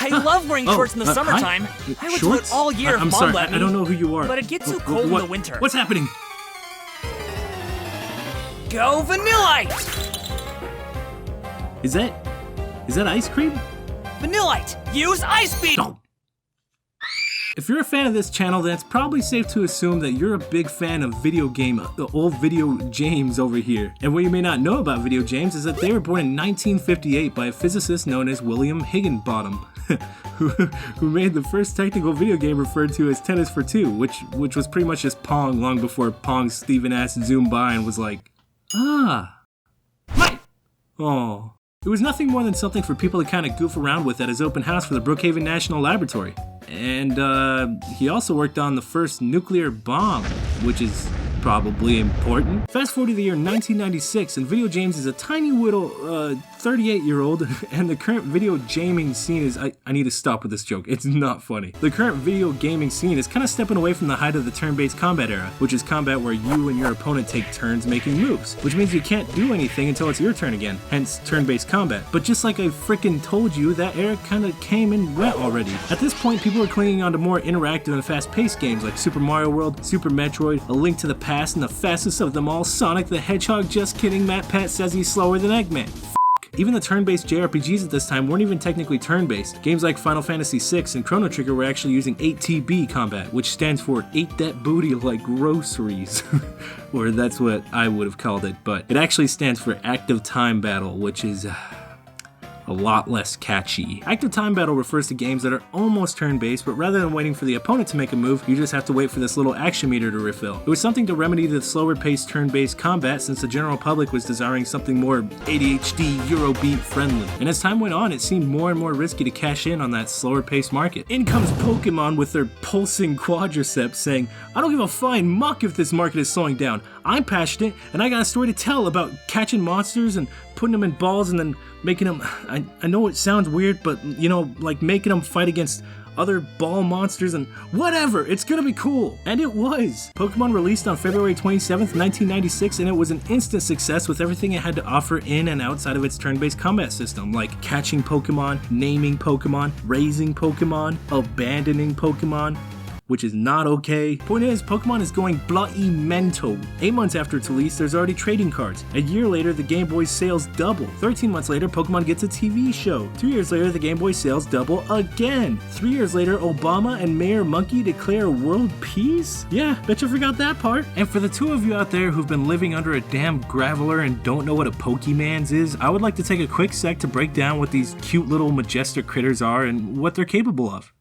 I love wearing shorts in the summertime. I would do it all year if Mom let me. I don't know who you are. But it gets too cold in the winter. What's happening? Go Vanillite! Is that ice cream? Vanillite! Use Ice Beam! Oh. If you're a fan of this channel, then it's probably safe to assume that you're a big fan of the old Video James over here. And what you may not know about Video James is that they were born in 1958 by a physicist known as William Higginbottom, who made the first technical video game referred to as Tennis for Two, which was pretty much just Pong long before Pong's Steven ass zoomed by and was like, ah, right. Oh. It was nothing more than something for people to kind of goof around with at his open house for the Brookhaven National Laboratory. And he also worked on the first nuclear bomb, which is probably important. Fast forward to the year 1996, and Video James is a tiny little 38-year-old, and the current video gaming scene is, I need to stop with this joke, it's not funny. The current video gaming scene is kind of stepping away from the height of the turn-based combat era, which is combat where you and your opponent take turns making moves, which means you can't do anything until it's your turn again, hence turn-based combat. But just like I freaking told you, that era kind of came and went already. At this point, people are clinging on to more interactive and fast-paced games like Super Mario World, Super Metroid, A Link to the Past, and the fastest of them all, Sonic the Hedgehog. Just kidding, Matt Pat says he's slower than Eggman. Even the turn-based JRPGs at this time weren't even technically turn-based. Games like Final Fantasy VI and Chrono Trigger were actually using 8TB combat, which stands for Ate That Booty Like Groceries. Or that's what I would have called it, but it actually stands for Active Time Battle, which is a lot less catchy. Active Time Battle refers to games that are almost turn-based, but rather than waiting for the opponent to make a move, you just have to wait for this little action meter to refill. It was something to remedy the slower-paced turn-based combat since the general public was desiring something more ADHD Eurobeat friendly. And as time went on, it seemed more and more risky to cash in on that slower-paced market. In comes Pokemon with their pulsing quadriceps saying, I don't give a flying muck if this market is slowing down. I'm passionate, and I got a story to tell about catching monsters and putting them in balls and then making them, I know it sounds weird, but you know, like making them fight against other ball monsters and whatever, it's gonna be cool. And it was. Pokemon released on February 27th, 1996, and it was an instant success with everything it had to offer in and outside of its turn-based combat system, like catching Pokemon, naming Pokemon, raising Pokemon, abandoning Pokemon, which is not okay. Point is, Pokemon is going bloody mental. 8 months after its release, there's already trading cards. A year later, the Game Boy's sales double. 13 months later, Pokemon gets a TV show. 2 years later, the Game Boy sales double again. 3 years later, Obama and Mayor Monkey declare world peace? Yeah, bet you forgot that part. And for the two of you out there who've been living under a damn graveler and don't know what a Pokemans is, I would like to take a quick sec to break down what these cute little majestic critters are and what they're capable of.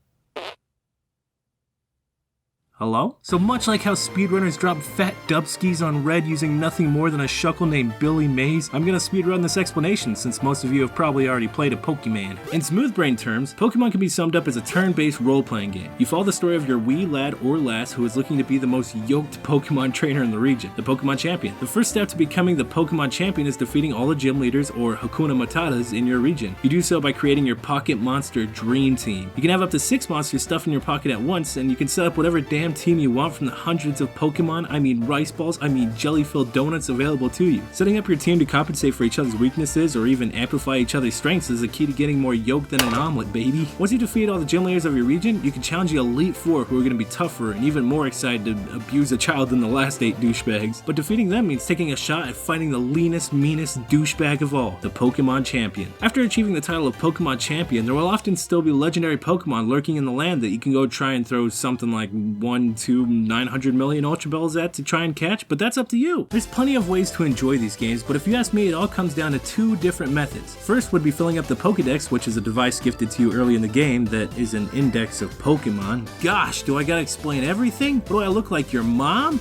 Hello? So much like how speedrunners drop fat dubskis on red using nothing more than a shuckle named Billy Mays, I'm gonna speedrun this explanation since most of you have probably already played a Pokemon. In smooth brain terms, Pokemon can be summed up as a turn-based role-playing game. You follow the story of your wee lad or lass who is looking to be the most yoked Pokemon trainer in the region, the Pokemon Champion. The first step to becoming the Pokemon Champion is defeating all the gym leaders or Hakuna Matatas in your region. You do so by creating your Pocket Monster Dream Team. You can have up to 6 monsters stuffed in your pocket at once, and you can set up whatever damn team you want from the hundreds of Pokemon, I mean rice balls, I mean jelly-filled donuts available to you. Setting up your team to compensate for each other's weaknesses or even amplify each other's strengths is the key to getting more yolk than an omelet, baby. Once you defeat all the gym leaders of your region, you can challenge the Elite Four, who are going to be tougher and even more excited to abuse a child than the last 8 douchebags. But defeating them means taking a shot at fighting the leanest, meanest douchebag of all, the Pokemon Champion. After achieving the title of Pokemon Champion, there will often still be legendary Pokemon lurking in the land that you can go try and throw something like 1, 2, 900 million Ultra Balls at to try and catch, but that's up to you. There's plenty of ways to enjoy these games, but if you ask me, it all comes down to 2 different methods. First would be filling up the Pokédex, which is a device gifted to you early in the game that is an index of Pokemon. Gosh, do I gotta explain everything? What do I look like, your mom?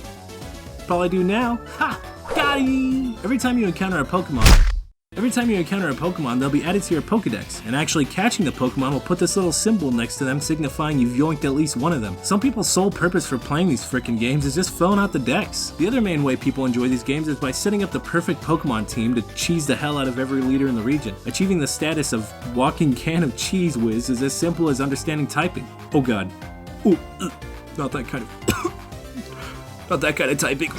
Probably do now. Ha! Got him! Every time you encounter a Pokemon, they'll be added to your Pokedex, and actually catching the Pokemon will put this little symbol next to them signifying you've yoinked at least one of them. Some people's sole purpose for playing these frickin' games is just filling out the decks. The other main way people enjoy these games is by setting up the perfect Pokemon team to cheese the hell out of every leader in the region. Achieving the status of walking can of cheese whiz is as simple as understanding typing. Oh god. Ooh, not that kind of... not that kind of typing.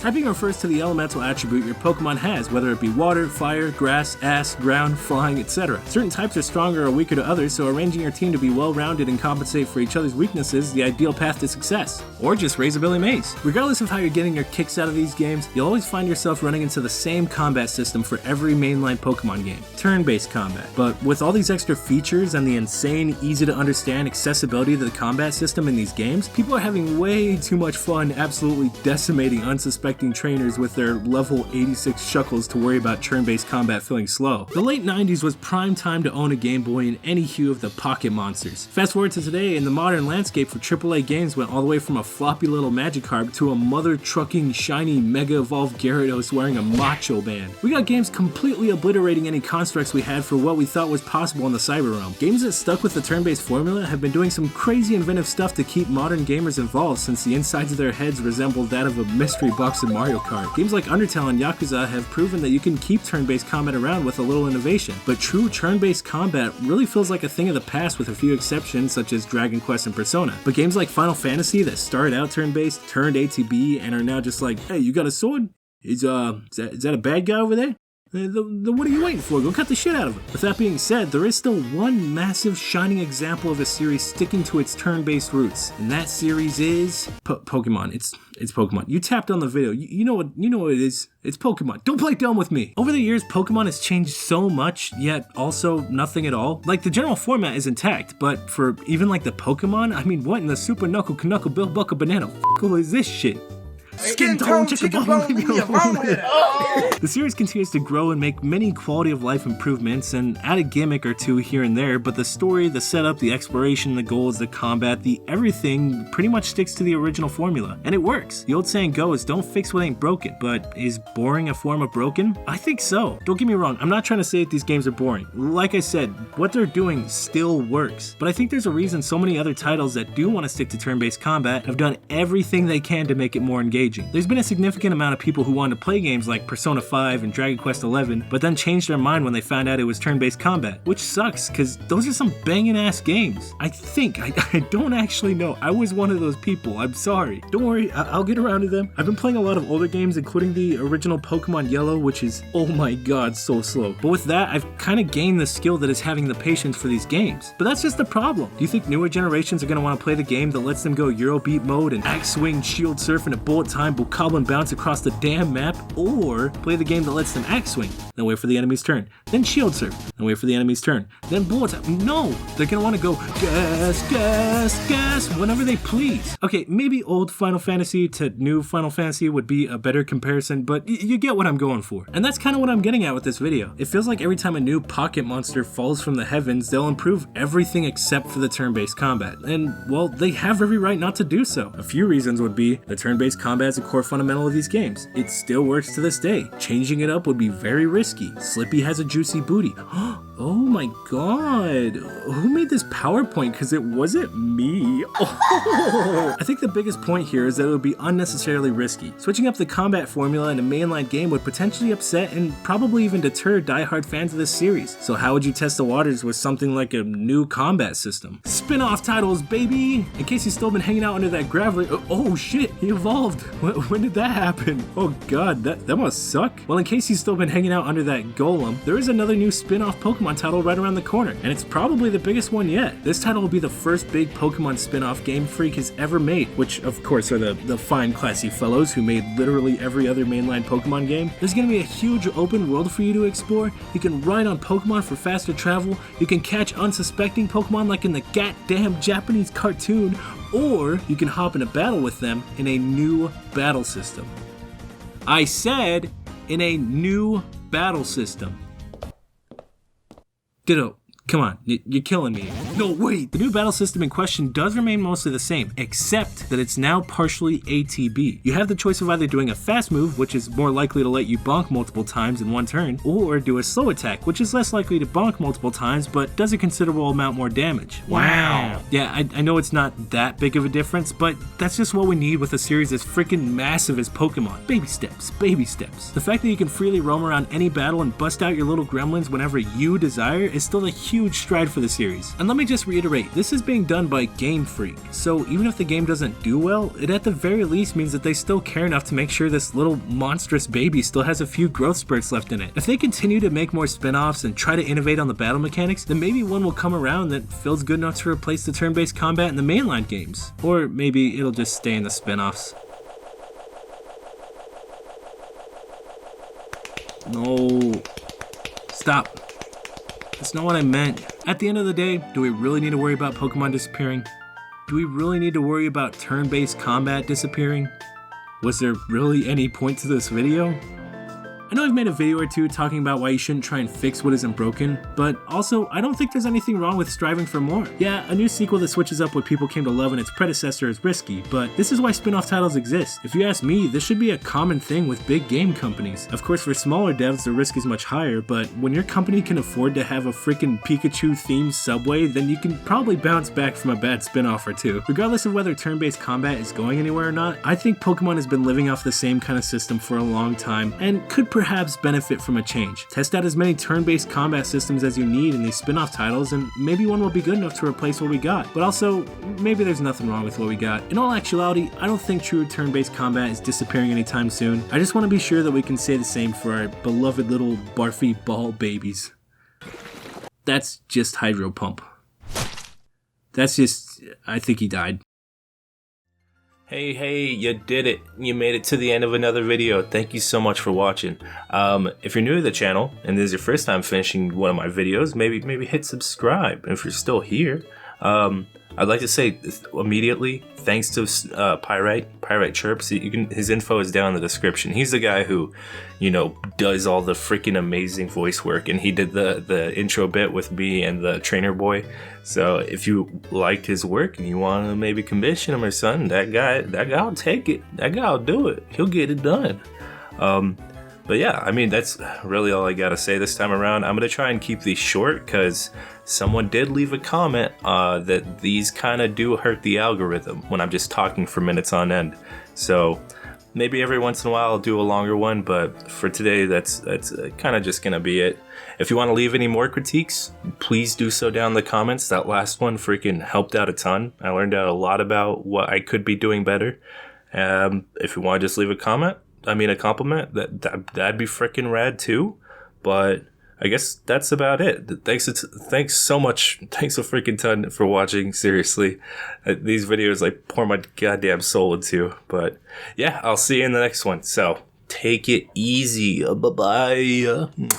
Typing refers to the elemental attribute your Pokemon has, whether it be water, fire, grass, ass, ground, flying, etc. Certain types are stronger or weaker to others, so arranging your team to be well-rounded and compensate for each other's weaknesses is the ideal path to success. Or just raise a Billy Mays. Regardless of how you're getting your kicks out of these games, you'll always find yourself running into the same combat system for every mainline Pokemon game. Turn-based combat. But with all these extra features and the insane, easy-to-understand accessibility to the combat system in these games, people are having way too much fun absolutely decimating unsuspecting trainers with their level 86 shuckles to worry about turn-based combat feeling slow. The late 90s was prime time to own a Game Boy in any hue of the pocket monsters. Fast forward to today, and the modern landscape for AAA games went all the way from a floppy little Magikarp to a mother-trucking shiny Mega Evolved Gyarados wearing a macho band. We got games completely obliterating any constructs we had for what we thought was possible in the cyber realm. Games that stuck with the turn-based formula have been doing some crazy inventive stuff to keep modern gamers involved since the insides of their heads resembled that of a mystery box in Mario Kart. Games like Undertale and Yakuza have proven that you can keep turn-based combat around with a little innovation, but true turn-based combat really feels like a thing of the past with a few exceptions such as Dragon Quest and Persona. But games like Final Fantasy that started out turn-based, turned ATB, and are now just like, hey, you got a sword? Is that a bad guy over there? What are you waiting for? Go cut the shit out of him. With that being said, there is still one massive shining example of a series sticking to its turn-based roots, and that series is Pokemon. It's Pokemon. You tapped on the video. You know what it is. It's Pokemon. Don't play dumb with me. Over the years, Pokemon has changed so much, yet also nothing at all. Like, the general format is intact, but for even like the Pokemon, I mean, what in the Super Knuckle Knuckle Bill Buckle Banana is this shit? Skin tone, chicken bone, leave me alone. The series continues to grow and make many quality of life improvements and add a gimmick or two here and there, but the story, the setup, the exploration, the goals, the combat, the everything pretty much sticks to the original formula. And it works. The old saying goes, don't fix what ain't broken, but is boring a form of broken? I think so. Don't get me wrong, I'm not trying to say that these games are boring. Like I said, what they're doing still works. But I think there's a reason so many other titles that do want to stick to turn-based combat have done everything they can to make it more engaging. There's been a significant amount of people who wanted to play games like Persona 5 and Dragon Quest 11, but then changed their mind when they found out it was turn-based combat, which sucks, because those are some banging ass games. I think, I don't actually know, I was one of those people, I'm sorry. Don't worry, I'll get around to them. I've been playing a lot of older games, including the original Pokemon Yellow, which is, oh my god, so slow. But with that, I've kind of gained the skill that is having the patience for these games. But that's just the problem. Do you think newer generations are going to want to play the game that lets them go Eurobeat mode and axe swing, shield surf, and a bullet time Bokoblin bounce across the damn map, or play the game that lets them axe swing, then wait for the enemy's turn, then shield surf, then wait for the enemy's turn, then bullet time? No! They're gonna want to go gas whenever they please. Okay, maybe old Final Fantasy to new Final Fantasy would be a better comparison, but you get what I'm going for. And that's kind of what I'm getting at with this video. It feels like every time a new pocket monster falls from the heavens, they'll improve everything except for the turn-based combat. And, well, they have every right not to do so. A few reasons would be the turn-based combat is a core fundamental of these games. It still works to this day. Changing it up would be very risky. Slippy has a juicy booty. Oh my god. Who made this PowerPoint? Because it wasn't me. Oh. I think the biggest point here is that it would be unnecessarily risky. Switching up the combat formula in a mainline game would potentially upset and probably even deter diehard fans of this series. So how would you test the waters with something like a new combat system? Spin-off titles, baby! In case you've still been hanging out under that gravelly. Oh shit, he evolved. When did that happen? Oh god, that must suck. Well, in case you've still been hanging out under that golem, there is another new spin-off Pokemon title right around the corner, and it's probably the biggest one yet. This title will be the first big Pokemon spin-off Game Freak has ever made, which of course are the fine classy fellows who made literally every other mainline Pokemon game. There's gonna be a huge open world for you to explore. You can ride on Pokemon for faster travel, you can catch unsuspecting Pokemon like in the goddamn Japanese cartoon, or you can hop in a battle with them in a new battle system. I said in a new battle system. Ditto. Come on, you're killing me. No, wait! The new battle system in question does remain mostly the same, except that it's now partially ATB. You have the choice of either doing a fast move, which is more likely to let you bonk multiple times in one turn, or do a slow attack, which is less likely to bonk multiple times, but does a considerable amount more damage. Wow! Yeah, I know it's not that big of a difference, but that's just what we need with a series as freaking massive as Pokemon. Baby steps, baby steps. The fact that you can freely roam around any battle and bust out your little gremlins whenever you desire is still a huge huge stride for the series. And let me just reiterate, this is being done by Game Freak, so even if the game doesn't do well, it at the very least means that they still care enough to make sure this little monstrous baby still has a few growth spurts left in it. If they continue to make more spin-offs and try to innovate on the battle mechanics, then maybe one will come around that feels good enough to replace the turn-based combat in the mainline games. Or maybe it'll just stay in the spin-offs. No. Stop. That's not what I meant. At the end of the day, do we really need to worry about Pokemon disappearing? Do we really need to worry about turn-based combat disappearing? Was there really any point to this video? I know I've made a video or two talking about why you shouldn't try and fix what isn't broken, but also I don't think there's anything wrong with striving for more. Yeah, a new sequel that switches up what people came to love in its predecessor is risky, but this is why spin-off titles exist. If you ask me, this should be a common thing with big game companies. Of course, for smaller devs, the risk is much higher, but when your company can afford to have a freaking Pikachu-themed subway, then you can probably bounce back from a bad spin-off or two. Regardless of whether turn-based combat is going anywhere or not, I think Pokemon has been living off the same kind of system for a long time, and could perhaps benefit from a change. Test out as many turn-based combat systems as you need in these spin-off titles, and maybe one will be good enough to replace what we got. But also, maybe there's nothing wrong with what we got. In all actuality, I don't think true turn-based combat is disappearing anytime soon. I just want to be sure that we can say the same for our beloved little barfy ball babies. That's just Hydro Pump. That's just... I think he died. Hey, you did it. You made it to the end of another video. Thank you so much for watching. If you're new to the channel and this is your first time finishing one of my videos, maybe hit subscribe. And if you're still here, I'd like to say immediately thanks to Pieraite Chirps. His info is down in the description. He's the guy who, does all the freaking amazing voice work, and he did the intro bit with me and the trainer boy. So if you liked his work and you want to maybe commission him or something, that guy will take it. That guy will do it. He'll get it done. But yeah, I mean, that's really all I gotta say this time around. I'm gonna try and keep these short because someone did leave a comment that these kind of do hurt the algorithm when I'm just talking for minutes on end. So maybe every once in a while I'll do a longer one, but for today, that's kind of just gonna be it. If you want to leave any more critiques, please do so down in the comments. That last one freaking helped out a ton. I learned out a lot about what I could be doing better. If you want to just leave a compliment, that'd be freaking rad too. But I guess that's about it. Thanks so much. Thanks a freaking ton for watching. Seriously, these videos I pour my goddamn soul into. But yeah, I'll see you in the next one. So take it easy. Bye bye.